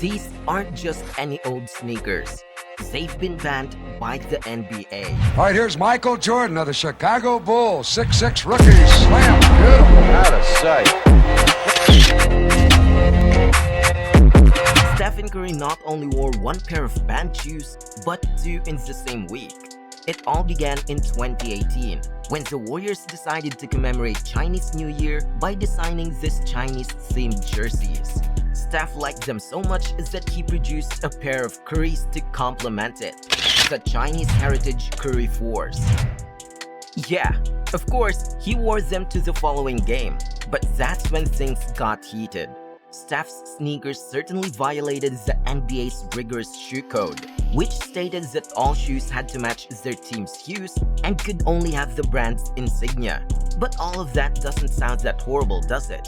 These aren't just any old sneakers. They've been banned by the NBA. All right, here's Michael Jordan of the Chicago Bulls. 6'6" rookie. Slam. Beautiful. Out of sight. Stephen Curry not only wore one pair of banned shoes, but two in the same week. It all began in 2018, when the Warriors decided to commemorate Chinese New Year by designing these Chinese-themed jerseys. Steph liked them so much that he produced a pair of Currys to complement it, the Chinese Heritage Curry 4s. Yeah, of course, he wore them to the following game, but that's when things got heated. Steph's sneakers certainly violated the NBA's rigorous shoe code, which stated that all shoes had to match their team's hues and could only have the brand's insignia. But all of that doesn't sound that horrible, does it?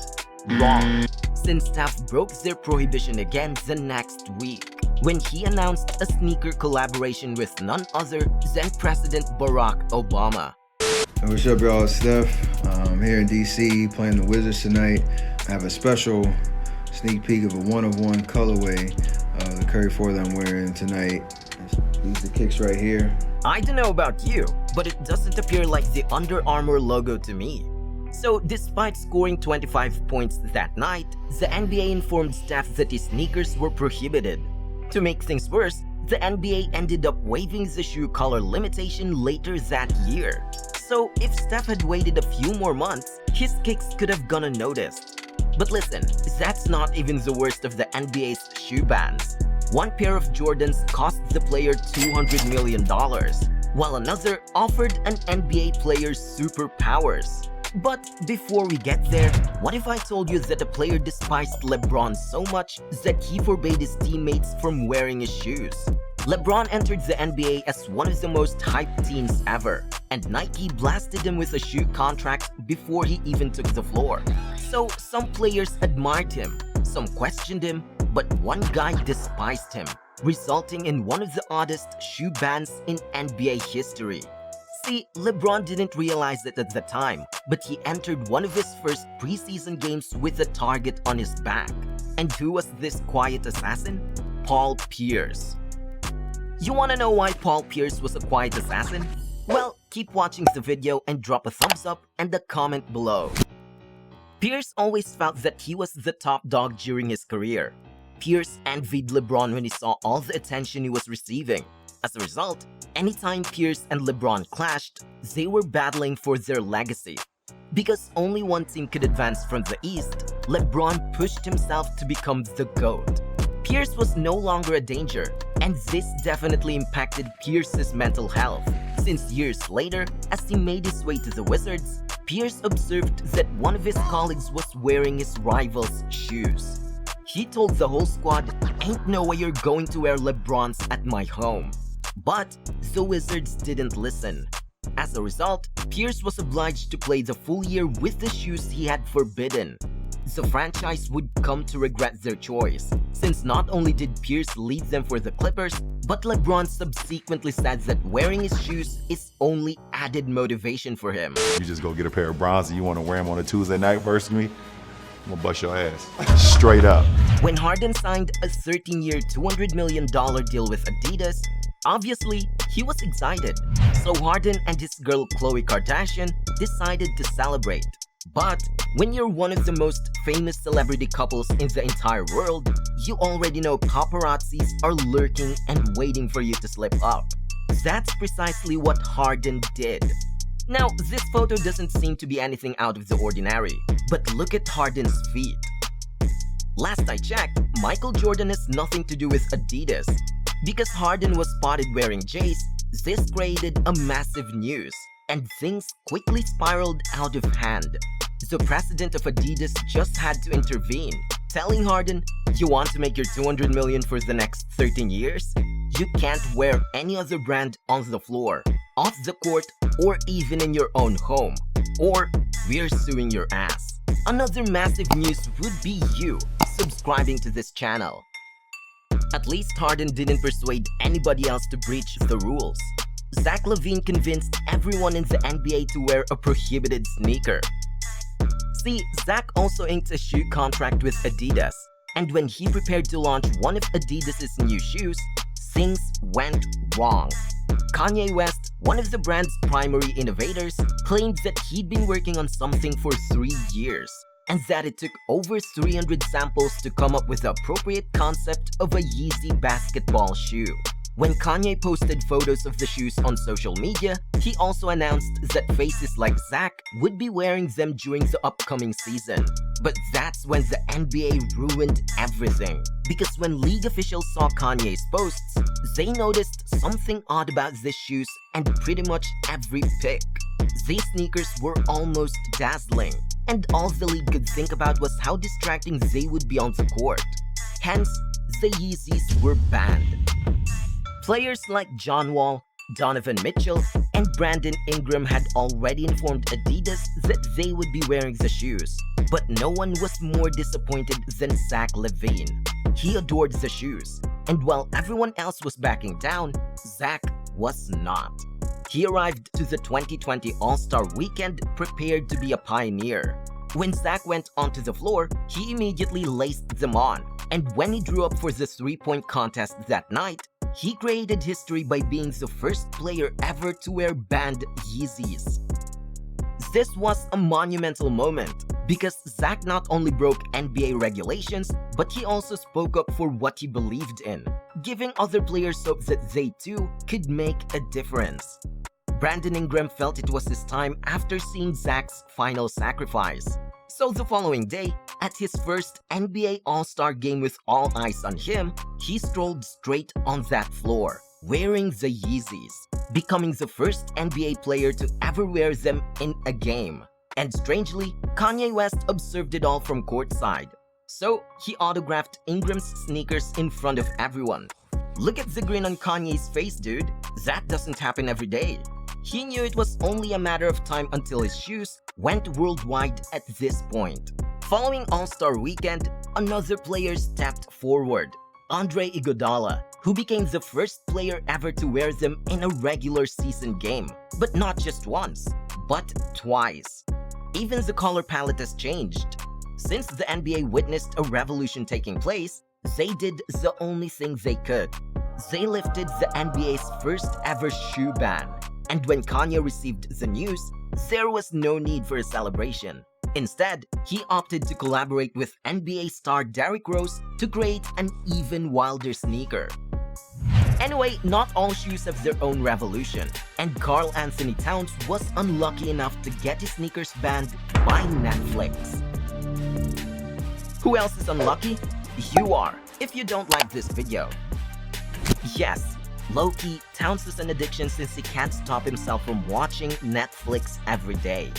Wrong, since Steph broke their prohibition again the next week, when he announced a sneaker collaboration with none other than President Barack Obama. Hey, what's up, y'all? It's Steph. I'm here in DC playing the Wizards tonight. I have a special sneak peek of a one-of-one colorway of the Curry 4 that I'm wearing tonight. These are the kicks right here. I don't know about you, but it doesn't appear like the Under Armour logo to me. So despite scoring 25 points that night, the NBA informed Steph that his sneakers were prohibited. To make things worse, the NBA ended up waiving the shoe color limitation later that year. So if Steph had waited a few more months, his kicks could have gone unnoticed. But listen, that's not even the worst of the NBA's shoe bans. One pair of Jordans cost the player $200 million, while another offered an NBA player's superpowers. But before we get there, what if I told you that a player despised LeBron so much that he forbade his teammates from wearing his shoes? LeBron entered the NBA as one of the most hyped teams ever, and Nike blasted him with a shoe contract before he even took the floor. So some players admired him, some questioned him, but one guy despised him, resulting in one of the oddest shoe bans in NBA history. See, LeBron didn't realize it at the time, but he entered one of his first preseason games with a target on his back. And who was this quiet assassin? Paul Pierce. You wanna know why Paul Pierce was a quiet assassin? Well, keep watching the video and drop a thumbs up and a comment below. Pierce always felt that he was the top dog during his career. Pierce envied LeBron when he saw all the attention he was receiving. As a result, anytime Pierce and LeBron clashed, they were battling for their legacy. Because only one team could advance from the East, LeBron pushed himself to become the GOAT. Pierce was no longer a danger, and this definitely impacted Pierce's mental health, since years later, as he made his way to the Wizards, Pierce observed that one of his colleagues was wearing his rival's shoes. He told the whole squad, "Ain't no way you're going to wear LeBron's at my home." But the Wizards didn't listen. As a result, Pierce was obliged to play the full year with the shoes he had forbidden. The franchise would come to regret their choice, since not only did Pierce lead them for the Clippers, but LeBron subsequently said that wearing his shoes is only added motivation for him. You just go get a pair of bronze and you want to wear them on a Tuesday night versus me, I'm gonna bust your ass. Straight up. When Harden signed a 13-year, $200 million deal with Adidas, obviously, he was excited. So Harden and his girl Khloe Kardashian decided to celebrate. But when you're one of the most famous celebrity couples in the entire world, you already know paparazzis are lurking and waiting for you to slip up. That's precisely what Harden did. Now, this photo doesn't seem to be anything out of the ordinary, but look at Harden's feet. Last I checked, Michael Jordan has nothing to do with Adidas. Because Harden was spotted wearing J's, this created a massive news, and things quickly spiraled out of hand. The president of Adidas just had to intervene, telling Harden, "You want to make your $200 million for the next 13 years? You can't wear any other brand on the floor, off the court, or even in your own home, or we're suing your ass." Another massive news would be you subscribing to this channel. At least Harden didn't persuade anybody else to breach the rules. Zach LaVine convinced everyone in the NBA to wear a prohibited sneaker. See, Zach also inked a shoe contract with Adidas. And when he prepared to launch one of Adidas's new shoes, things went wrong. Kanye West, one of the brand's primary innovators, claimed that he'd been working on something for 3 years, and that it took over 300 samples to come up with the appropriate concept of a Yeezy basketball shoe. When Kanye posted photos of the shoes on social media, he also announced that faces like Zach would be wearing them during the upcoming season. But that's when the NBA ruined everything. Because when league officials saw Kanye's posts, they noticed something odd about these shoes and pretty much every pick. These sneakers were almost dazzling, and all the league could think about was how distracting they would be on the court. Hence, the Yeezys were banned. Players like John Wall, Donovan Mitchell, and Brandon Ingram had already informed Adidas that they would be wearing the shoes. But no one was more disappointed than Zach LaVine. He adored the shoes, and while everyone else was backing down, Zach was not. He arrived to the 2020 All-Star Weekend prepared to be a pioneer. When Zach went onto the floor, he immediately laced them on, and when he drew up for the three-point contest that night, he created history by being the first player ever to wear banned Yeezys. This was a monumental moment because Zach not only broke NBA regulations, but he also spoke up for what he believed in, giving other players hope that they too could make a difference. Brandon Ingram felt it was his time after seeing Zach's final sacrifice. So the following day, at his first NBA All-Star game with all eyes on him, he strolled straight on that floor, wearing the Yeezys, becoming the first NBA player to ever wear them in a game. And strangely, Kanye West observed it all from courtside. So he autographed Ingram's sneakers in front of everyone. Look at the grin on Kanye's face, dude. That doesn't happen every day. He knew it was only a matter of time until his shoes went worldwide at this point. Following All-Star Weekend, another player stepped forward, Andre Iguodala, who became the first player ever to wear them in a regular season game. But not just once, but twice. Even the color palette has changed. Since the NBA witnessed a revolution taking place, they did the only thing they could. They lifted the NBA's first ever shoe ban. And when Kanye received the news, there was no need for a celebration. Instead, he opted to collaborate with NBA star Derrick Rose to create an even wilder sneaker. Anyway, not all shoes have their own revolution, and Karl Anthony Towns was unlucky enough to get his sneakers banned by Netflix. Who else is unlucky? You are, if you don't like this video. Yes, low-key, Towns has an addiction since he can't stop himself from watching Netflix every day.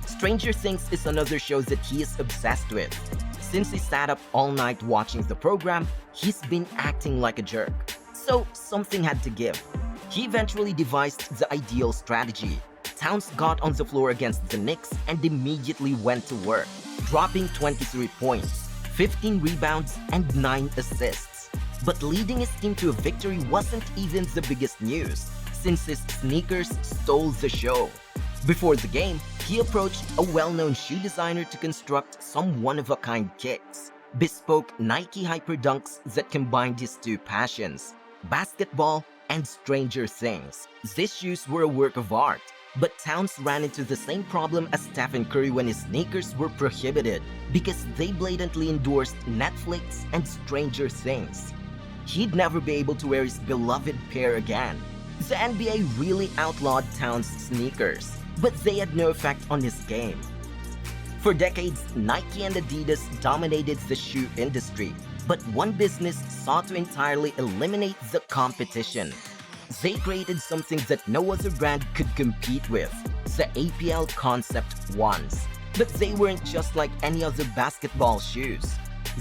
Stranger Things is another show that he is obsessed with. Since he sat up all night watching the program, he's been acting like a jerk. So something had to give. He eventually devised the ideal strategy. Towns got on the floor against the Knicks and immediately went to work, dropping 23 points, 15 rebounds, and 9 assists. But leading his team to a victory wasn't even the biggest news, since his sneakers stole the show. Before the game, he approached a well-known shoe designer to construct some one-of-a-kind kicks, bespoke Nike Hyper Dunks that combined his two passions, basketball and Stranger Things. These shoes were a work of art, but Towns ran into the same problem as Stephen Curry when his sneakers were prohibited because they blatantly endorsed Netflix and Stranger Things. He'd never be able to wear his beloved pair again. The NBA really outlawed Towns' sneakers, but they had no effect on his game. For decades, Nike and Adidas dominated the shoe industry, but one business sought to entirely eliminate the competition. They created something that no other brand could compete with, the APL Concept Ones. But they weren't just like any other basketball shoes.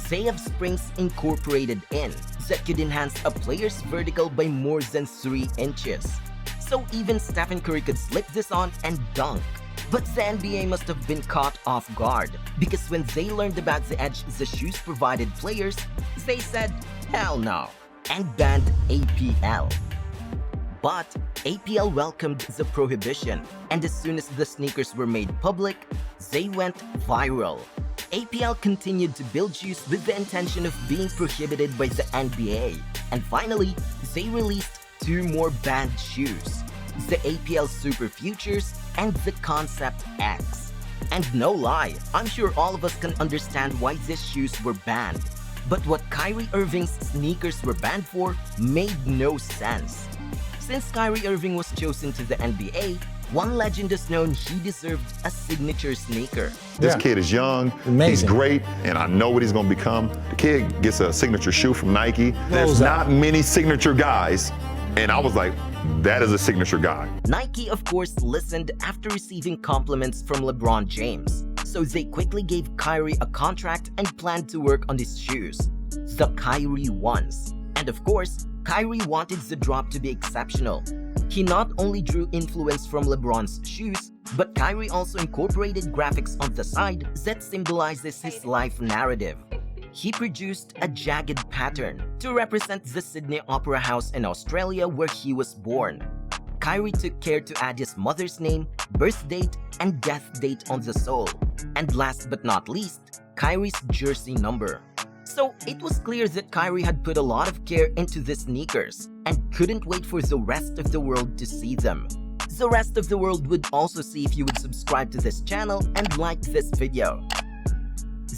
They have springs incorporated in that could enhance a player's vertical by more than 3 inches. So even Stephen Curry could slip this on and dunk. But the NBA must have been caught off guard, because when they learned about the edge the shoes provided players, they said, hell no, and banned APL. But APL welcomed the prohibition, and as soon as the sneakers were made public, they went viral. APL continued to build shoes with the intention of being prohibited by the NBA, and finally, they released 2 more banned shoes, the APL Super Futures and the Concept X. And no lie, I'm sure all of us can understand why these shoes were banned. But what Kyrie Irving's sneakers were banned for made no sense. Since Kyrie Irving was chosen to the NBA, one legend has known he deserved a signature sneaker. This Yeah. kid is young, Amazing. he's great, and I know what he's gonna become. The kid gets a signature shoe from Nike. There's Blows out. not many signature guys, and I was like, that is a signature guy. Nike, of course, listened after receiving compliments from LeBron James, so they quickly gave Kyrie a contract and planned to work on his shoes, the Kyrie ones. And of course, Kyrie wanted the drop to be exceptional. He not only drew influence from LeBron's shoes, but Kyrie also incorporated graphics on the side that symbolizes his life narrative. He produced a jagged pattern to represent the Sydney Opera House in Australia where he was born. Kyrie took care to add his mother's name, birth date, and death date on the sole. And last but not least, Kyrie's jersey number. So it was clear that Kyrie had put a lot of care into the sneakers and couldn't wait for the rest of the world to see them. The rest of the world would also see if you would subscribe to this channel and like this video.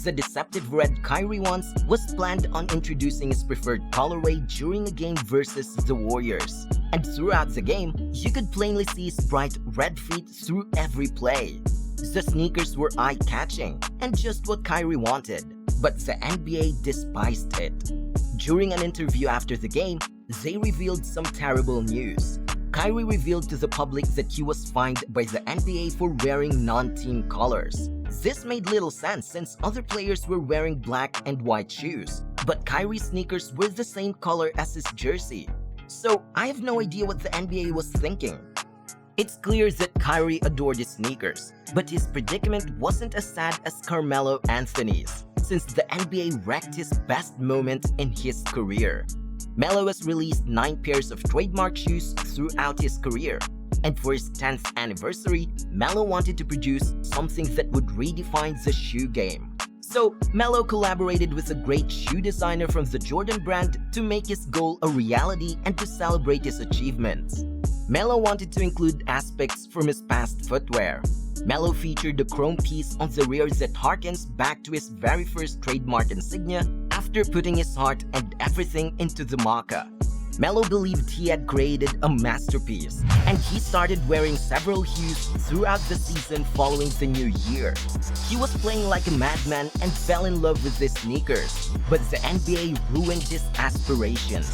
The deceptive red Kyrie ones was planned on introducing his preferred colorway during a game versus the Warriors. And throughout the game, you could plainly see his bright red feet through every play. The sneakers were eye-catching and just what Kyrie wanted, but the NBA despised it. During an interview after the game, they revealed some terrible news. Kyrie revealed to the public that he was fined by the NBA for wearing non-team colors. This made little sense since other players were wearing black and white shoes, but Kyrie's sneakers were the same color as his jersey. So I have no idea what the NBA was thinking. It's clear that Kyrie adored his sneakers, but his predicament wasn't as sad as Carmelo Anthony's, since the NBA wrecked his best moment in his career. Melo has released 9 pairs of trademark shoes throughout his career, and for his 10th anniversary, Melo wanted to produce something that would redefine the shoe game. So, Melo collaborated with a great shoe designer from the Jordan brand to make his goal a reality and to celebrate his achievements. Melo wanted to include aspects from his past footwear. Melo featured a chrome piece on the rear that harkens back to his very first trademark insignia after putting his heart and everything into the maca. Melo believed he had created a masterpiece, and he started wearing several hues throughout the season following the new year. He was playing like a madman and fell in love with his sneakers, but the NBA ruined his aspirations.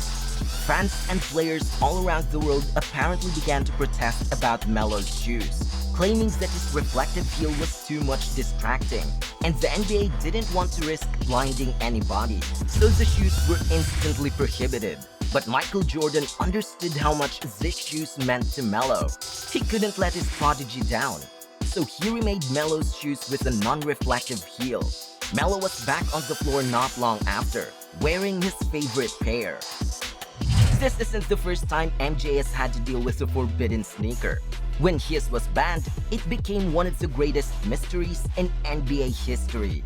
Fans and players all around the world apparently began to protest about Melo's shoes, claiming that his reflective heel was too much distracting, and the NBA didn't want to risk blinding anybody, so the shoes were instantly prohibited. But Michael Jordan understood how much these shoes meant to Melo. He couldn't let his prodigy down, so he remade Melo's shoes with a non-reflective heel. Melo was back on the floor not long after, wearing his favorite pair. This isn't the first time MJ has had to deal with a forbidden sneaker. When his was banned, it became one of the greatest mysteries in NBA history.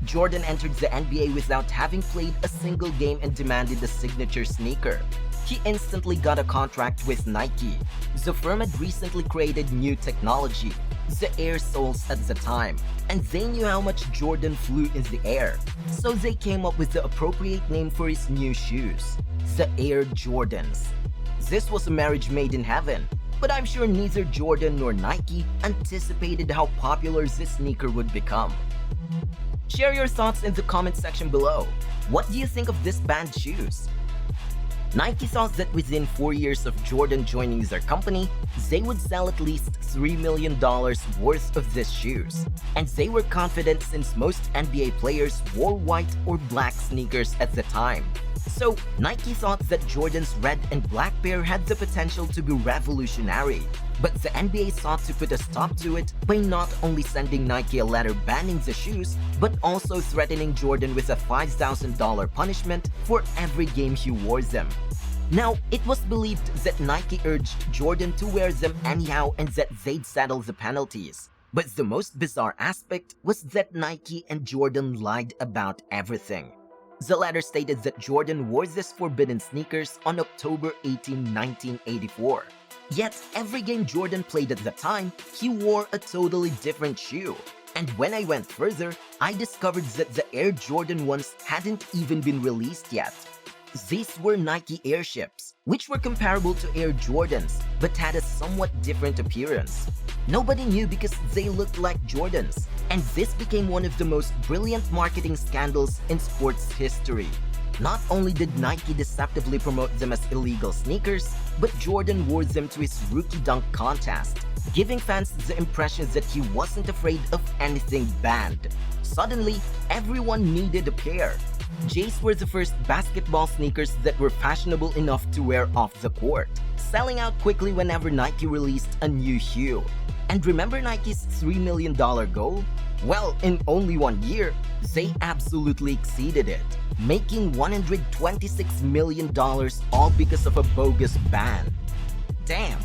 Jordan entered the NBA without having played a single game and demanded a signature sneaker. He instantly got a contract with Nike. The firm had recently created new technology, the Air soles at the time, and they knew how much Jordan flew in the air, so they came up with the appropriate name for his new shoes, the Air Jordans. This was a marriage made in heaven, but I'm sure neither Jordan nor Nike anticipated how popular this sneaker would become. Share your thoughts in the comment section below. What do you think of this banned shoes? Nike thought that within 4 years of Jordan joining their company, they would sell at least $3 million worth of these shoes. And they were confident since most NBA players wore white or black sneakers at the time. So, Nike thought that Jordan's red and black pair had the potential to be revolutionary. But the NBA sought to put a stop to it by not only sending Nike a letter banning the shoes, but also threatening Jordan with a $5,000 punishment for every game he wore them. Now, it was believed that Nike urged Jordan to wear them anyhow and that they'd settle the penalties. But the most bizarre aspect was that Nike and Jordan lied about everything. The latter stated that Jordan wore these forbidden sneakers on October 18, 1984. Yet, every game Jordan played at the time, he wore a totally different shoe. And when I went further, I discovered that the Air Jordan ones hadn't even been released yet. These were Nike Airships, which were comparable to Air Jordans, but had a somewhat different appearance. Nobody knew because they looked like Jordans, and this became one of the most brilliant marketing scandals in sports history. Not only did Nike deceptively promote them as illegal sneakers, but Jordan wore them to his rookie dunk contest, giving fans the impression that he wasn't afraid of anything banned. Suddenly, everyone needed a pair. Jays were the first basketball sneakers that were fashionable enough to wear off the court, selling out quickly whenever Nike released a new shoe. And remember Nike's $3 million goal? Well, in only 1 year, they absolutely exceeded it, making $126 million all because of a bogus ban. Damn,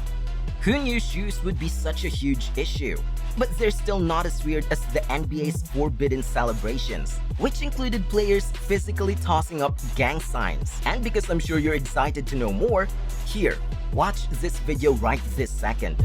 who knew shoes would be such a huge issue? But they're still not as weird as the NBA's forbidden celebrations, which included players physically tossing up gang signs. And because I'm sure you're excited to know more, here, watch this video right this second.